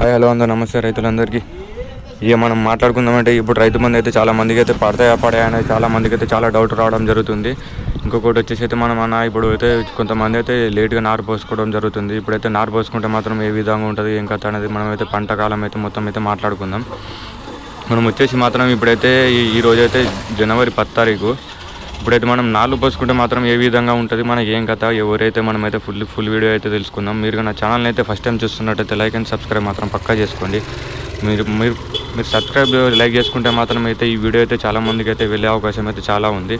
Hi hello నమస్తే రైతులందరికీ. ఇక మనం మాట్లాడుకుందామంటే ఇప్పుడు రైతు బంధు అయితే చాలా మందికి అయితే పడతాయా అనేది చాలా మందికి అయితే చాలా డౌట్ రావడం జరుగుతుంది. ఇంకొకటి వచ్చేసి అయితే ఇప్పుడు అయితే కొంతమంది అయితే లేట్గా నారు పోసుకోవడం జరుగుతుంది. ఇప్పుడైతే నారు పోసుకుంటే మాత్రం ఏ విధంగా ఉంటుంది ఏం కథ అనేది మనం అయితే పంట కాలం అయితే మొత్తం అయితే మాట్లాడుకుందాం. మనం వచ్చేసి మాత్రం ఇప్పుడైతే ఈ రోజు అయితే జనవరి 10 తారీఖు. ఇప్పుడైతే మనం నాలుగు పోసుకుంటే మాత్రం ఏ విధంగా ఉంటుంది మనకి ఏం కథ ఎవరైతే మనమైతే ఫుల్ వీడియో అయితే తెలుసుకుందాం. మీరు నా ఛానల్ని అయితే ఫస్ట్ టైం చూస్తున్నట్టయితే లైక్ అండ్ సబ్స్క్రైబ్ మాత్రం పక్కా చేసుకోండి. మీరు మీరు మీరు సబ్స్క్రైబ్ లైక్ చేసుకుంటే మాత్రం అయితే ఈ వీడియో అయితే చాలా మందికి అయితే వెళ్ళే అవకాశం అయితే చాలా ఉంది.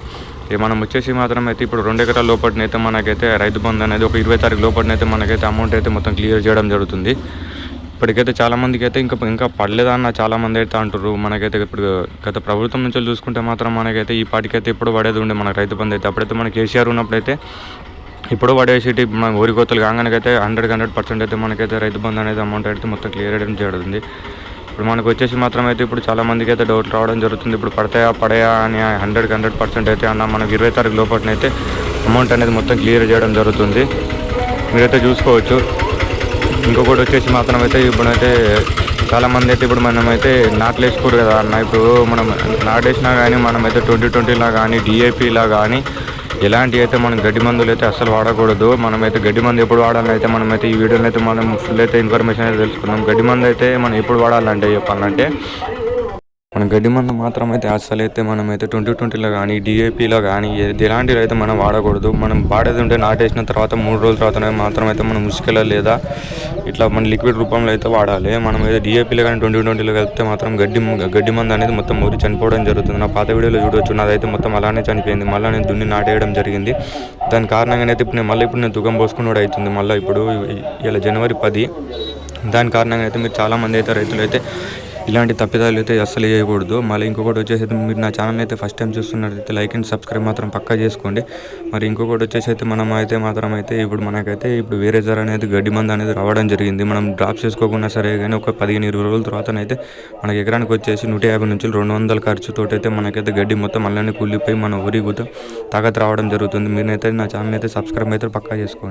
మనం వచ్చేసి మాత్రం అయితే ఇప్పుడు 2 ఎకరాల లోపటినైతే మనకైతే రైతు బంధు అనేది ఒక 20 తారీఖు లోపటినైతే మనకైతే అమౌంట్ అయితే మొత్తం క్లియర్ చేయడం జరుగుతుంది. ఇప్పటికైతే చాలామందికి అయితే ఇంకా పడలేదన్న చాలామంది అయితే అంటారు. మనకైతే ఇప్పుడు గత ప్రభుత్వం నుంచి చూసుకుంటే మాత్రం మనకైతే ఈ పాటికైతే ఇప్పుడు పడేది ఉండే మనకు రైతు బంధు అయితే. అప్పుడైతే మన కేసీఆర్ ఉన్నప్పుడైతే ఇప్పుడు పడేసి మన ఊరి కోతలు కాగానకైతే 100% అయితే మనకైతే రైతు బంధు అనేది అమౌంట్ అయితే మొత్తం క్లియర్ చేయడం జరుగుతుంది. ఇప్పుడు మనకు వచ్చేసి మాత్రం అయితే ఇప్పుడు చాలామందికి అయితే డౌట్ రావడం జరుగుతుంది. ఇప్పుడు పడతాయా అని 100% అయితే అన్న మనకు 20 తారీఖు లోపలనైతే అమౌంట్ అనేది మొత్తం క్లియర్ చేయడం జరుగుతుంది. మీరైతే చూసుకోవచ్చు. ఇంకొకటి వచ్చేసి మాత్రం అయితే ఇప్పుడైతే చాలామంది అయితే ఇప్పుడు మనమైతే నాట్లు వేసుకోరు కదా అన్న. ఇప్పుడు మనం నాటేసినా కానీ మనమైతే 2020లా కానీ డిఏపిలా కానీ ఎలాంటివి అయితే మనం గడ్డి మందులు అయితే అస్సలు వాడకూడదు. మనమైతే గడ్డి మందు ఎప్పుడు వాడాలని అయితే మనమైతే ఈ వీడియోలో అయితే మనం ఫుల్ అయితే ఇన్ఫర్మేషన్ అయితే తెలుసుకుందాం. గడ్డి మందు అయితే మనం ఎప్పుడు వాడాలంటే చెప్పాలంటే మన గడ్డి మందు మాత్రం అయితే అస్సలు అయితే మనమైతే 2020లో కానీ డిఏపిలో కానీ ఎలాంటివి అయితే మనం వాడకూడదు. మనం వాడేది ఉంటే నాటేసిన తర్వాత 3 రోజుల తర్వాత మాత్రం అయితే మనం ముసుకెళ్ళ లేదా ఇట్లా మన లిక్విడ్ రూపంలో అయితే వాడాలి. మనం అయితే డిఏపిలో కానీ 2020లో కలిపితే మాత్రం గడ్డి మందు అనేది మొత్తం ఊరి చనిపోవడం జరుగుతుంది. నా పాత వీడియోలో చూడవచ్చు. నాదైతే మొత్తం అలానే చనిపోయింది. మళ్ళీ నేను దున్ని నాటేయడం జరిగింది. దాని కారణంగానైతే ఇప్పుడు నేను దుఃఖం పోసుకుని అవుతుంది. మళ్ళీ ఇప్పుడు ఇలా జనవరి 10 దాని కారణంగా అయితే మీరు చాలామంది అయితే రైతులు అయితే ఇలాంటి తప్పిదాలు అయితే అస్సలు చేయకూడదు. మళ్ళీ ఇంకొకటి వచ్చేసి అయితే మీరు నా ఛానల్ అయితే ఫస్ట్ టైం చూస్తున్నట్లయితే లైక్ అండ్ సబ్స్క్రైబ్ మాత్రం పక్కా చేసుకోండి. మరి ఇంకొకటి వచ్చేసి అయితే ఇప్పుడు మనకైతే ఇప్పుడు వేరే జర అనేది గడ్డి మందు అనేది రావడం జరిగింది. మనం డ్రాప్ చేసుకోకుండా సరే కానీ ఒక 15-20 రోజుల తర్వాతనైతే మనకి ఎకరానికి వచ్చేసి 150 నుంచి 200 ఖర్చుతో అయితే మనకైతే గడ్డి మొత్తం మళ్ళీ కూలిపోయి మన ఊరి గుత తాగత రావడం జరుగుతుంది. మీరైతే నా ఛానల్ అయితే సబ్స్క్రైబ్ అయితే పక్కా చేసుకోండి.